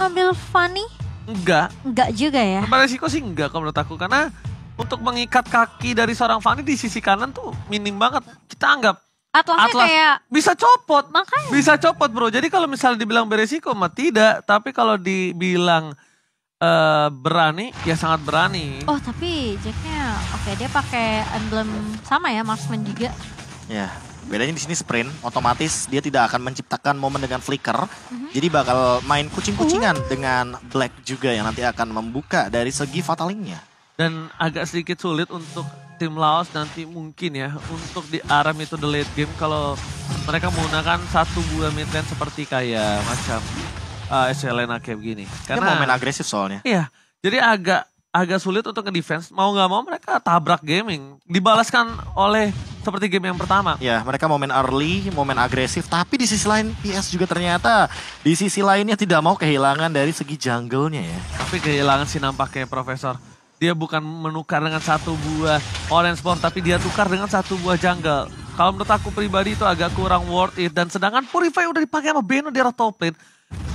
ngambil Fanny? Enggak juga ya. Beresiko sih enggak kalau menurut aku. Karena untuk mengikat kaki dari seorang Fanny di sisi kanan tuh minim banget. Kita anggap Atlasnya kayak bisa copot. makanya. Bisa copot bro. Jadi kalau misalnya dibilang beresiko mah tidak. Tapi kalau dibilang berani ya sangat berani. Oh tapi Jacknya oke, dia pakai emblem sama ya, marksman juga. Ya, bedanya di sini sprint, otomatis dia tidak akan menciptakan momen dengan flicker. Jadi bakal main kucing-kucingan dengan Black juga yang nanti akan membuka dari segi fatalingnya. Dan agak sedikit sulit untuk tim Laos nanti mungkin ya untuk di arm itu the late game kalau mereka menggunakan satu buah mid lane seperti kayak macam Selena kayak begini. Karena mau main agresif soalnya. Iya, jadi agak sulit untuk nge-defense. Mau nggak mau mereka tabrak gaming. Dibalaskan oleh seperti game yang pertama. Ya, mereka mau main early, mau main agresif. Tapi di sisi lain PS juga ternyata di sisi lainnya tidak mau kehilangan dari segi jungle-nya ya. Tapi kehilangan sih nampaknya Profesor. Dia bukan menukar dengan satu buah orange bomb, tapi dia tukar dengan satu buah jungle. Kalau menurut aku pribadi itu agak kurang worth it. Dan sedangkan Purify udah dipakai sama Beno di arah top lane.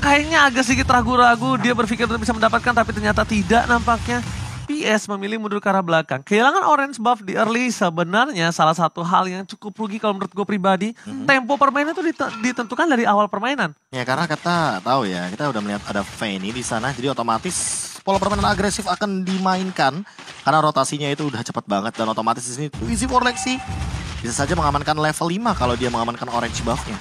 Kayaknya agak sedikit ragu-ragu, dia berpikir bisa mendapatkan tapi ternyata tidak nampaknya. PS memilih mundur ke arah belakang. Kehilangan orange buff di early sebenarnya salah satu hal yang cukup rugi kalau menurut gue pribadi. Tempo permainan itu ditentukan dari awal permainan. Ya karena kita tahu ya, kita udah melihat ada Fanny di sana, jadi otomatis pola permainan agresif akan dimainkan karena rotasinya itu udah cepat banget dan otomatis di sini easy for Lexi bisa saja mengamankan level 5 kalau dia mengamankan orange buff-nya.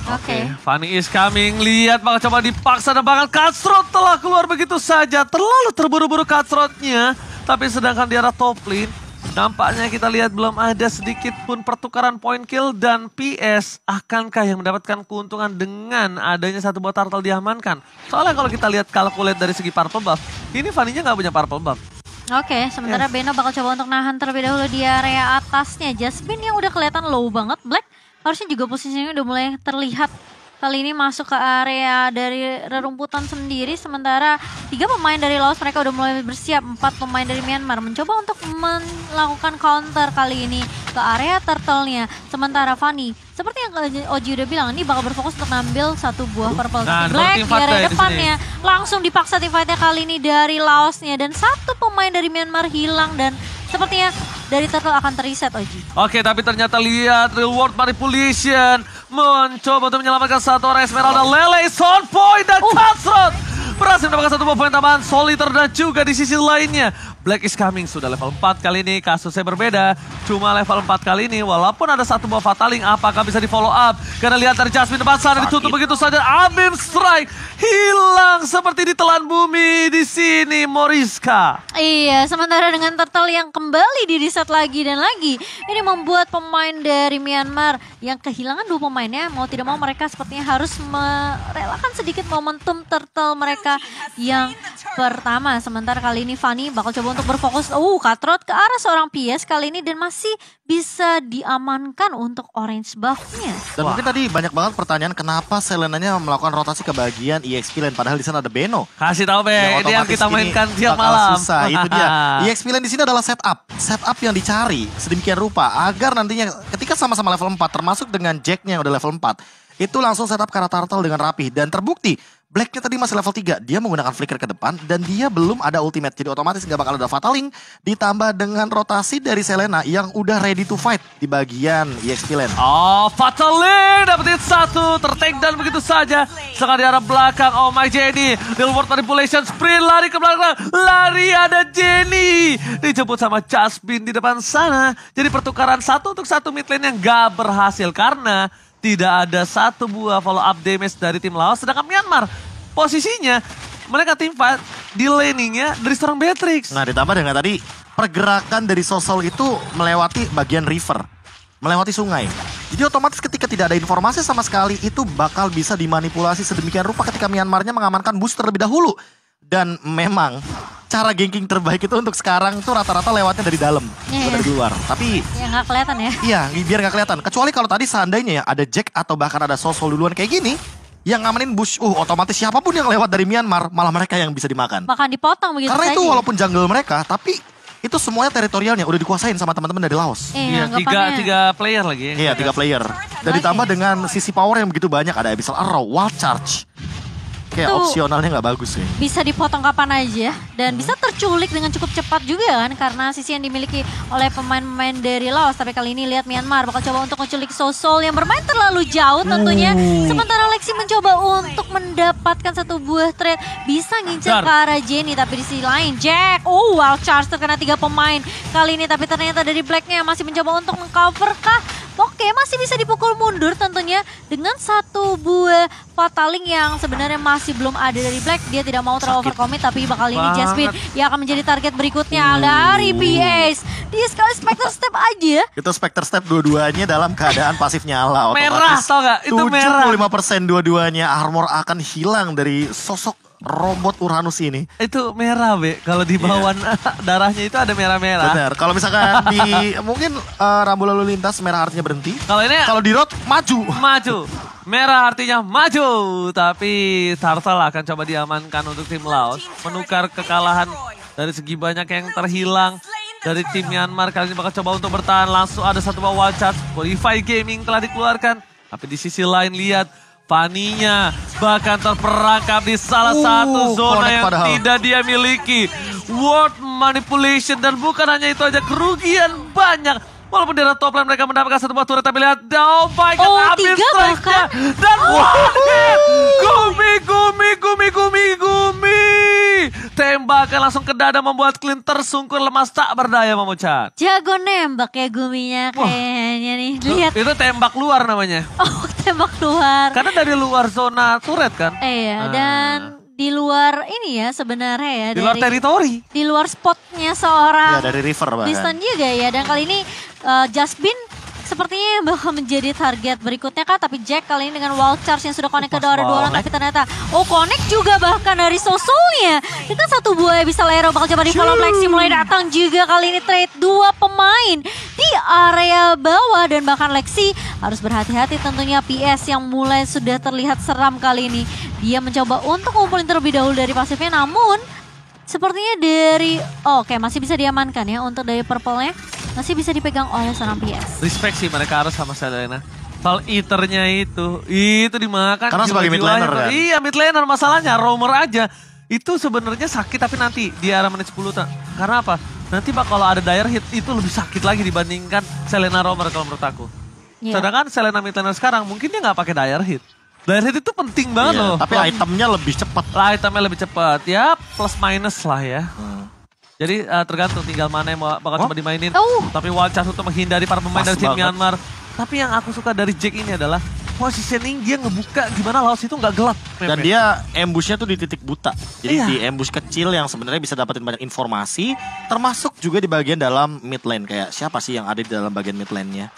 Oke. Fanny is coming. Lihat bakal coba dipaksa dan bakal Cutthroat telah keluar begitu saja. Terlalu terburu-buru Cutthroat-nya. Tapi sedangkan di arah top lane, nampaknya kita lihat belum ada sedikit pun pertukaran point kill. Dan PS akankah yang mendapatkan keuntungan dengan adanya satu buah turtle diamankan? Soalnya kalau kita lihat calculate dari segi purple buff, ini Fanny-nya nggak punya purple buff. Oke, sementara Beno bakal coba untuk nahan terlebih dahulu di area atasnya. Jasmine yang udah kelihatan low banget. Black harusnya juga posisinya udah mulai terlihat. Kali ini masuk ke area dari rerumputan sendiri. Sementara 3 pemain dari Laos mereka udah mulai bersiap. 4 pemain dari Myanmar mencoba untuk melakukan counter kali ini ke area turtle-nya. Sementara Fanny, seperti yang Oji udah bilang, ini bakal berfokus untuk ngambil satu buah purple. Nah, Black di area depannya. Langsung dipaksa teamfight-nya kali ini dari Laosnya. Dan 1 pemain dari Myanmar hilang dan sepertinya dari turtle akan terreset, Oji. Oke, tapi ternyata lihat real world manipulation mencoba untuk menyelamatkan satu orang Esmeralda. Lele, Sound Point dan Cutthroat berhasil mendapatkan satu poin tambahan. Soliter dan juga di sisi lainnya Black is coming sudah level 4 kali ini. Kasusnya berbeda, cuma level 4 kali ini walaupun ada satu buah fataling. Apakah bisa di follow up? Karena lihat dari Jasmine depan sana ditutup begitu saja. Abim Strike hilang seperti ditelan bumi di sini Moriska. Iya, sementara dengan turtle yang kembali di reset lagi dan lagi, ini membuat pemain dari Myanmar yang kehilangan 2 pemainnya, mau tidak mau mereka sepertinya harus merelakan sedikit momentum turtle mereka yang pertama. Sementara kali ini Fanny bakal coba untuk berfokus Cutthroat ke arah seorang PS kali ini dan masih bisa diamankan untuk orange buff-nya. Dan mungkin tadi banyak banget pertanyaan kenapa Selena-nya melakukan rotasi ke bagian EXP Lane padahal di sana ada Beno. Kasih tahu Be, ini yang kita mainkan tiap bakal malam. Susah, itu dia. EXP Lane di sini adalah setup yang dicari sedemikian rupa agar nantinya ketika sama-sama level 4 termasuk dengan Jack-nya yang udah level 4 itu langsung setup ke arah turtle dengan rapi dan terbukti. Black-nya tadi masih level 3, dia menggunakan flicker ke depan dan dia belum ada ultimate. Jadi otomatis nggak bakal ada fataling ditambah dengan rotasi dari Selena yang udah ready to fight di bagian EXP Lane. Oh, fataling dapetin satu, tertake dan begitu saja. Sekarang di arah belakang, oh my Jenny. Real-world manipulation, sprint lari ke belakang. Lari ada Jenny. Dijemput sama Jasmine di depan sana. Jadi pertukaran 1 untuk 1 mid lane yang gak berhasil karena tidak ada satu buah follow up damage dari tim Laos. Sedangkan Myanmar posisinya mereka tim fight di laningnya dari seorang Beatrix. Nah ditambah dengan tadi pergerakan dari Sosol itu melewati bagian river. Melewati sungai. Jadi otomatis ketika tidak ada informasi sama sekali itu bakal bisa dimanipulasi sedemikian rupa ketika Myanmarnya mengamankan booster terlebih dahulu. Dan memang cara ganking terbaik itu untuk sekarang tuh rata-rata lewatnya dari dalam, bukan dari luar. Tapi ya nggak kelihatan ya. Iya, biar nggak kelihatan. Kecuali kalau tadi seandainya ya ada Jack atau bahkan ada Sosol duluan kayak gini, yang ngamenin bush, otomatis siapapun yang lewat dari Myanmar malah mereka yang bisa dimakan. Bahkan dipotong begitu Karena saja. itu walaupun jungle mereka, tapi itu semuanya teritorialnya udah dikuasain sama teman-teman dari Laos. Iya, tiga player lagi. Iya, 3 player. Dan ditambah dengan sisi power yang begitu banyak, ada Abyssal Arrow, Wild Charge. kayak Tuh. opsionalnya nggak bagus sih. Bisa dipotong kapan aja dan bisa terculik dengan cukup cepat juga kan karena sisi yang dimiliki oleh pemain-pemain dari Laos. Tapi kali ini lihat Myanmar bakal coba untuk menculik Sosol yang bermain terlalu jauh tentunya. Sementara Lexi mencoba untuk mendapatkan satu buah trade, bisa ngincer ke arah Jenny, tapi di sisi lain Jack, wild charge terkena 3 pemain kali ini, tapi ternyata dari Blacknya masih mencoba untuk mengcover kah? Oke, masih bisa dipukul mundur tentunya dengan satu buah fataling yang sebenarnya masih belum ada dari Black. Dia tidak mau terlalu overcommit, tapi bakal ini Jasmine yang akan menjadi target berikutnya dari PS. Dia sekali Spectre Step aja. Itu Spectre Step dua-duanya dalam keadaan pasif nyala. Merah tau gak? Itu merah. 75% dua-duanya armor akan hilang dari sosok robot Uranus ini. Itu merah, Be. Kalau di bawah darahnya itu ada merah-merah. Benar. Kalau misalkan di mungkin rambu lalu lintas merah artinya berhenti. Kalau di road maju. Maju. Merah artinya maju. Tapi Turtle akan coba diamankan untuk tim Laos. Menukar kekalahan dari segi banyak yang terhilang dari tim Myanmar. Kali ini bakal coba untuk bertahan. Langsung ada satu wild charge. Qualify Gaming telah dikeluarkan. Tapi di sisi lain lihat Fanny-nya bahkan terperangkap di salah satu zona yang tidak dia miliki. Word manipulation dan bukan hanya itu aja, kerugian banyak. Walaupun di top lane mereka mendapatkan satu buah turret, tapi lihat, oh my god, habis strike-nya. Dan Gumi. Tembakan langsung ke dada membuat Clean tersungkur lemas tak berdaya Momochan. Jago nembak ya Guminya kayaknya nih. Lihat. Itu tembak luar namanya. Oh, tembak luar. Karena dari luar zona turret kan. Iya, dan di luar ini ya sebenarnya ya. Di luar teritori. Di luar spotnya seorang. Ya dari river bahkan. Distant juga ya. Dan kali ini Jasmine sepertinya bakal menjadi target berikutnya kan. Tapi Jack kali ini dengan wild charge yang sudah connect ke dua orang. Tapi ternyata connect juga bahkan dari Sosolnya. Itu kan satu buah bisa Lero bakal coba di follow. Lexi mulai datang juga kali ini trade 2 pemain di area bawah. Dan bahkan Lexi harus berhati-hati tentunya. PS yang mulai sudah terlihat seram kali ini. Dia mencoba untuk ngumpulin terlebih dahulu dari pasifnya, namun sepertinya dari masih bisa diamankan ya untuk dari purple-nya. Masih bisa dipegang oleh seorang PS. Respect sih mereka harus sama Selena. Soal eaternya itu dimakan. Karena sebagai mid laner kan? Iya, mid laner masalahnya, roamer aja. Itu sebenarnya sakit tapi nanti di arah menit 10. Karena apa? Nanti kalau ada dire hit itu lebih sakit lagi dibandingkan Selena roamer kalau menurut aku. Yeah. Sedangkan Selena mid laner sekarang mungkin dia nggak pakai dire hit. Dire hit itu penting banget loh. Tapi itemnya lebih cepat. Itemnya lebih cepat. Ya plus minus lah ya. Jadi tergantung tinggal mana yang bakal coba dimainin. Tapi wild charge untuk menghindari para pemain dari tim Myanmar. Tapi yang aku suka dari Jack ini adalah positioning dia ngebuka gimana Laos itu nggak gelap. Dan dia ambushnya tuh di titik buta. Jadi di ambush kecil yang sebenarnya bisa dapetin banyak informasi. Termasuk juga di bagian dalam mid lane. Kayak siapa sih yang ada di dalam bagian mid lane-nya.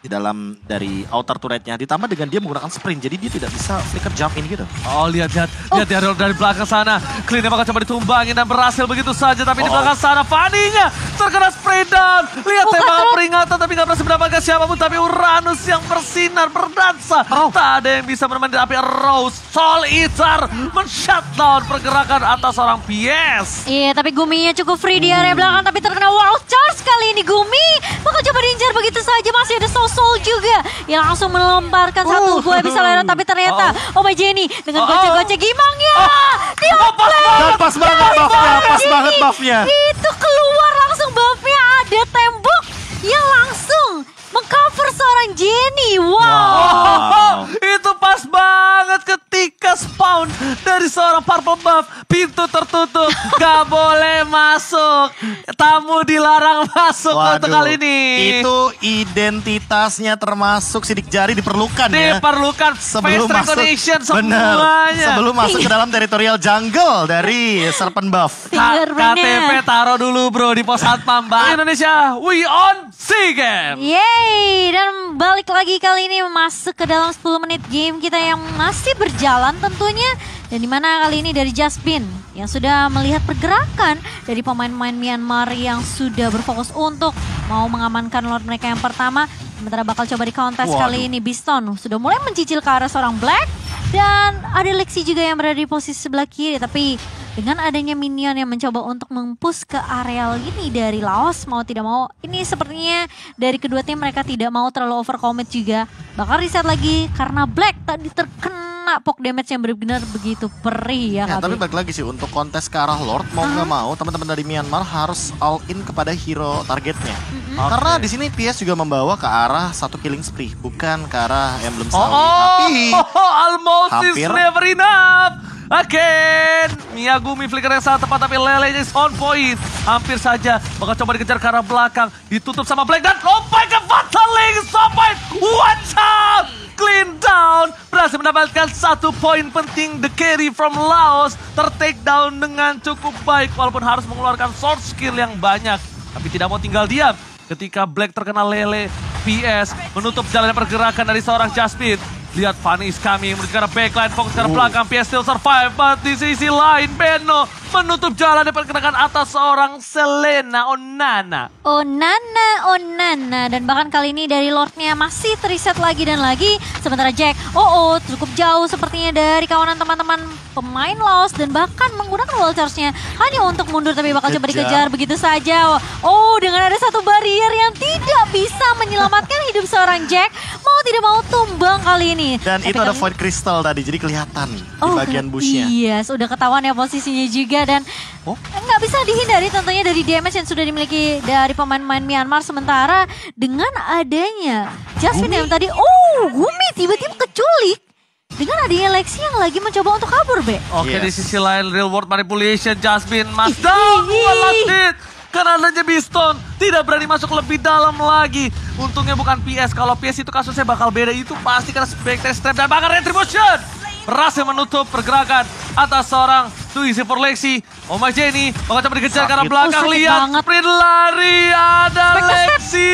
Di dalam dari outer turretnya. Ditambah dengan dia menggunakan sprint. Jadi dia tidak bisa flicker jump in gitu. Oh lihat dari belakang sana. Clean-nya bakal coba ditumbangin dan berhasil begitu saja. Tapi di belakang sana Fanny-nya terkena spray down. Lihat tembakan peringatan tapi gak berhasil mendapatkan siapapun. Tapi Uranus yang bersinar, berdansa. Tak ada yang bisa menemani api Rose. Soul Eater men-shutdown pergerakan atas seorang PS. Iya tapi Guminya cukup free di area belakang. Tapi terkena wild charge kali ini Gumi. Bakal coba diincar begitu saja. Masih ada Soul juga yang langsung melemparkan satu buah bisa lewat, tapi ternyata my Jenny dengan gocek-gocek gimangnya dan pas banget buffnya. Itu keluar langsung buffnya, ada tembok yang langsung mengcover seorang Jenny. Wow. Itu pas banget ketika spawn dari seorang purple buff. Pintu tertutup, gak boleh masuk. Tamu dilarang masuk untuk kali ini. Itu identitasnya termasuk sidik jari diperlukan ya. Diperlukan sebelum masuk. Semuanya. Sebelum masuk ke dalam teritorial jungle dari Serpent Buff. KTP taruh dulu bro di pos satpam. Indonesia, we on SEA Games. Yeay, dan balik lagi kali ini masuk ke dalam 10 menit game kita yang masih berjalan tentunya. Dan dimana kali ini dari Jasmine yang sudah melihat pergerakan dari pemain-pemain Myanmar yang sudah berfokus untuk mau mengamankan Lord mereka yang pertama. Sementara bakal coba di contest kali ini Biston sudah mulai mencicil ke arah seorang Black. Dan ada Lexi juga yang berada di posisi sebelah kiri. Tapi dengan adanya minion yang mencoba untuk mempush ke areal ini dari Laos, mau tidak mau ini sepertinya dari kedua tim mereka tidak mau terlalu overcommit juga. Bakal reset lagi karena Black tadi terkena kena poke damage yang benar-benar begitu perih ya, Ya, Kak tapi Bi. balik lagi sih untuk kontes ke arah Lord mau nggak mau teman-teman dari Myanmar harus all in kepada hero targetnya. Karena di sini PS juga membawa ke arah satu killing spree, bukan ke arah Emblem Sawi. Tapi almost is hampir. never enough. Again, Miyagumi flicker yang sangat tepat tapi Lele is on point. Hampir saja bakal coba dikejar ke arah belakang, ditutup sama Black dan lompat ke Fatal Link. Stop point, watch out! Clean down, berhasil mendapatkan 1 poin penting. The carry from Laos ter-take down dengan cukup baik walaupun harus mengeluarkan sword skill yang banyak. Tapi tidak mau tinggal diam ketika Black terkena Lele. PS menutup jalan pergerakan dari seorang Jasmine. Lihat Fanny is coming menuju ke arah backline, fokus ke arah belakang. PS still survive, but di sisi lain Beno menutup jalan dan pergerakan atas seorang Selena Onana. Onana. Dan bahkan kali ini dari Lordnya masih terreset lagi dan lagi. Sementara Jack, cukup jauh sepertinya dari kawanan teman-teman pemain Laos. Dan bahkan menggunakan wall charge-nya hanya untuk mundur tapi bakal coba dikejar begitu saja. Dengan ada satu barrier yang tidak bisa menyelamatkan hidup seorang Jack. Mau tidak mau tumbang kali ini. Dan Tapi itu ada kali void crystal tadi, jadi kelihatan di bagian bushnya. Iya, sudah ketahuan ya posisinya juga dan nggak bisa dihindari tentunya dari damage yang sudah dimiliki dari pemain-pemain Myanmar. Sementara dengan adanya Jasmine yang tadi, Gumi tiba-tiba keculik. Dengan adanya Lexi yang lagi mencoba untuk kabur, Be. Oke, di Yes. sisi lain real world manipulation Jasmine mas down last hit. Karena adanya Biston tidak berani masuk lebih dalam lagi. Untungnya bukan PS. Kalau PS itu kasusnya bakal beda. Itu pasti karena Spectre Strap dan bahkan Retribution berhasil menutup pergerakan atas seorang Twizy for Lexi. Oma Jenny bakal coba dikejar karena Sakit. belakang. Sakit Lihat banget. sprint lari ada Spectre Strap. Lexi.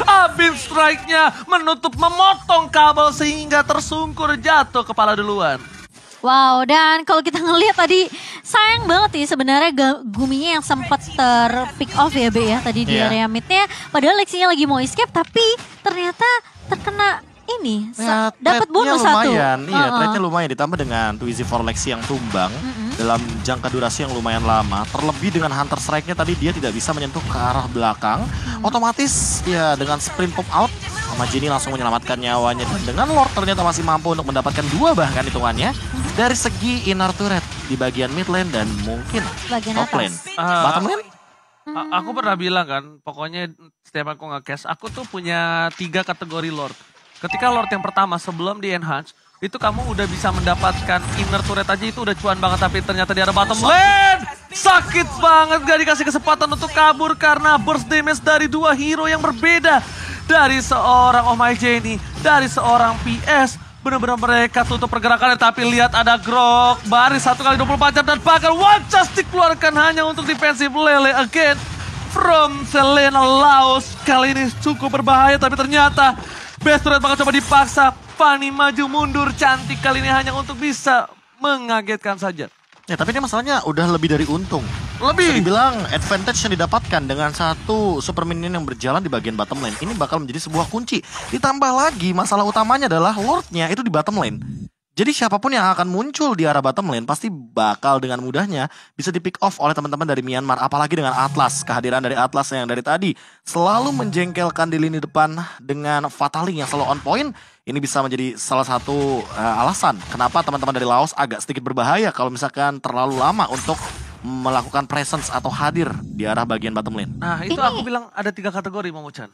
Abim strike-nya menutup memotong kabel sehingga tersungkur jatuh kepala duluan. Wow, dan kalau kita ngelihat tadi sayang banget ya sebenarnya Guminya yang sempat ter-pick off ya, Be ya tadi di Iya. area midnya. Padahal Lexinya lagi mau escape tapi ternyata terkena ini Ya, dapat trade-nya bonus satu. lumayan. Iya, Uh-uh. trade-nya lumayan ditambah dengan Twizy for Lexi yang tumbang dalam jangka durasi yang lumayan lama. Terlebih dengan Hunter Strike-nya tadi dia tidak bisa menyentuh ke arah belakang. Otomatis ya dengan sprint pop out, Sama Jenny langsung menyelamatkan nyawanya. Dan dengan Lord ternyata masih mampu untuk mendapatkan 2 bahkan hitungannya. Dari segi inner turret di bagian mid lane dan mungkin Bagian top atas. lane. Bottom lane? Aku pernah bilang kan, pokoknya setiap aku nge-cast, aku tuh punya 3 kategori Lord. Ketika Lord yang pertama sebelum di enhance, itu kamu udah bisa mendapatkan inner turret aja itu udah cuan banget. Tapi ternyata di arah bottom lane, sakit banget gak dikasih kesempatan untuk kabur karena burst damage dari 2 hero yang berbeda. Dari seorang Oh My Jenny, dari seorang PS. Benar-benar mereka tutup pergerakannya, tapi lihat ada Grok. Baris 1 kali 24 jam dan bahkan one chance dikeluarkan hanya untuk defensif Lele again. From Selena Laos. Kali ini cukup berbahaya, tapi ternyata best turret bakal coba dipaksa. Fanny maju mundur cantik kali ini hanya untuk bisa mengagetkan saja. Ya tapi ini masalahnya udah lebih dari untung. Bisa Lebih. dibilang advantage yang didapatkan dengan satu super minion yang berjalan di bagian bottom lane. Ini bakal menjadi sebuah kunci. Ditambah lagi masalah utamanya adalah Lordnya itu di bottom lane. Jadi siapapun yang akan muncul di arah bottom lane pasti bakal dengan mudahnya bisa di pick off oleh teman-teman dari Myanmar. Apalagi dengan Atlas. Kehadiran dari Atlas yang dari tadi selalu menjengkelkan di lini depan dengan Fataling yang selalu on point. Ini bisa menjadi salah satu alasan kenapa teman-teman dari Laos agak sedikit berbahaya kalau misalkan terlalu lama untuk melakukan presence atau hadir di arah bagian bottom lane. Nah itu Ini- aku bilang ada 3 kategori Momo-chan.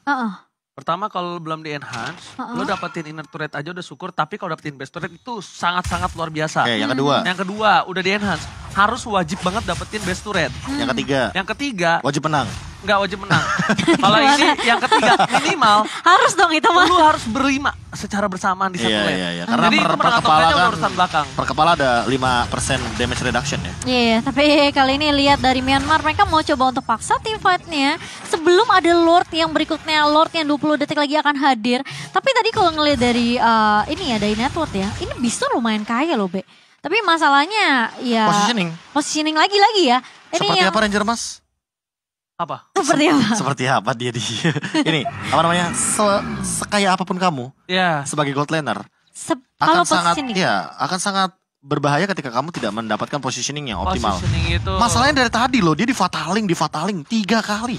Pertama kalau belum di enhance, lo dapetin inner turret aja udah syukur. Tapi kalau dapetin best turret itu sangat-sangat luar biasa. Oke, yang kedua. Yang kedua udah di enhance, harus wajib banget dapetin best turret. Yang ketiga, Yang ketiga wajib menang. nggak wajib menang. Kalau ini yang ketiga minimal Harus dong itu mah. lu harus berlima secara bersamaan di satu Iya, lane. iya, iya. Karena Jadi itu per menang atau kepala enggaknya kan, urusan belakang. per kepala ada 5% damage reduction ya. Iya, tapi kali ini lihat dari Myanmar mereka mau coba untuk paksa tim fight-nya sebelum ada Lord yang berikutnya, Lord yang 20 detik lagi akan hadir. Tapi tadi kalau ngelihat dari ini ya, dari network ya, ini Biston lumayan kaya loh, Be. Tapi masalahnya ya Positioning. lagi ya. Ini Seperti yang apa Ranger Mas? Apa? seperti apa? Seperti apa dia di ini apa namanya? Sekaya apapun kamu Ya. sebagai gold laner Kalau akan sangat positioning. akan sangat berbahaya ketika kamu tidak mendapatkan positioning yang optimal. Positioning itu. Masalahnya dari tadi loh dia di fataling 3 kali.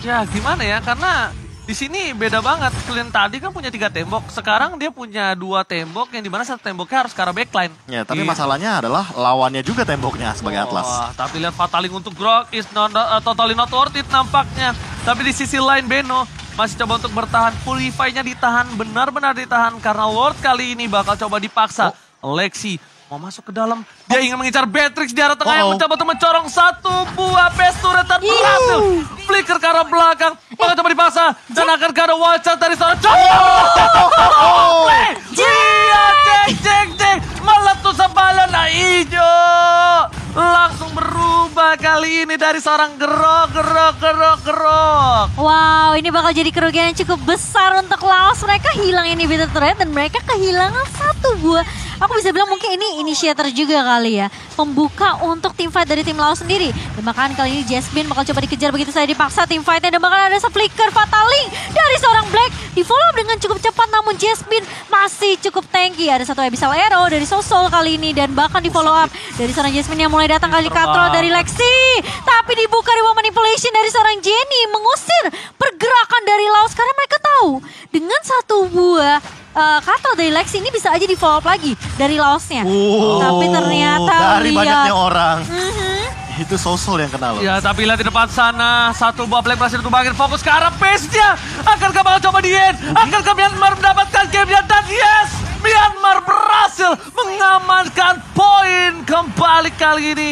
Ya gimana ya, karena Di sini beda banget. Clean tadi kan punya 3 tembok. Sekarang dia punya 2 tembok yang dimana satu temboknya harus ke arah backline. Ya, tapi masalahnya adalah lawannya juga temboknya sebagai Atlas. Wah, tapi lihat Fataling untuk Grok is totally not worth it nampaknya. Tapi di sisi lain Beno masih coba untuk bertahan. Purify-nya ditahan, benar-benar ditahan. Karena Ward kali ini bakal coba dipaksa. Lexi mau masuk ke dalam. Dia ingin mengincar Beatrix di arah tengah yang mencoba untuk mencorong satu buah base turret dan berhasil. Flicker ke arah belakang. Bakal coba dipaksa. Dan akan ke arah wall shot dari seorang cowok. Jek. Meletus sebalan hijau. Langsung berubah kali ini dari seorang gerok. Wow, ini bakal jadi kerugian yang cukup besar untuk Laos. Mereka hilang inhibitor turret dan mereka kehilangan satu buah. Aku bisa bilang mungkin ini initiator juga kali ya. Pembuka untuk tim fight dari tim Laos sendiri. Dan bahkan kali ini Jasmine bakal coba dikejar begitu saja dipaksa tim fightnya. Dan bahkan ada flicker Fataling dari seorang Black. Di follow up dengan cukup cepat namun Jasmine masih cukup tanky. Ada satu Abyssal Arrow dari Sosol kali ini. Dan bahkan di follow up dari seorang Jasmine yang mulai datang kali Katro dari Lexi. Tapi dibuka reward manipulation dari seorang Jenny. Mengusir pergerakan dari Laos. Karena mereka tahu dengan satu buah Katro dari Lexi ini bisa aja di follow up lagi dari Laosnya. Tapi ternyata dari banyaknya orang. Itu Sosol yang kena loh. Ya, tapi lihat di depan sana. Satu buah Black berhasil ditumbangin. Fokus ke arah pace-nya. Akankah bakal coba di-end? Akankah Myanmar mendapatkan game-nya? Dan yes! Myanmar berhasil mengamankan poin kembali kali ini.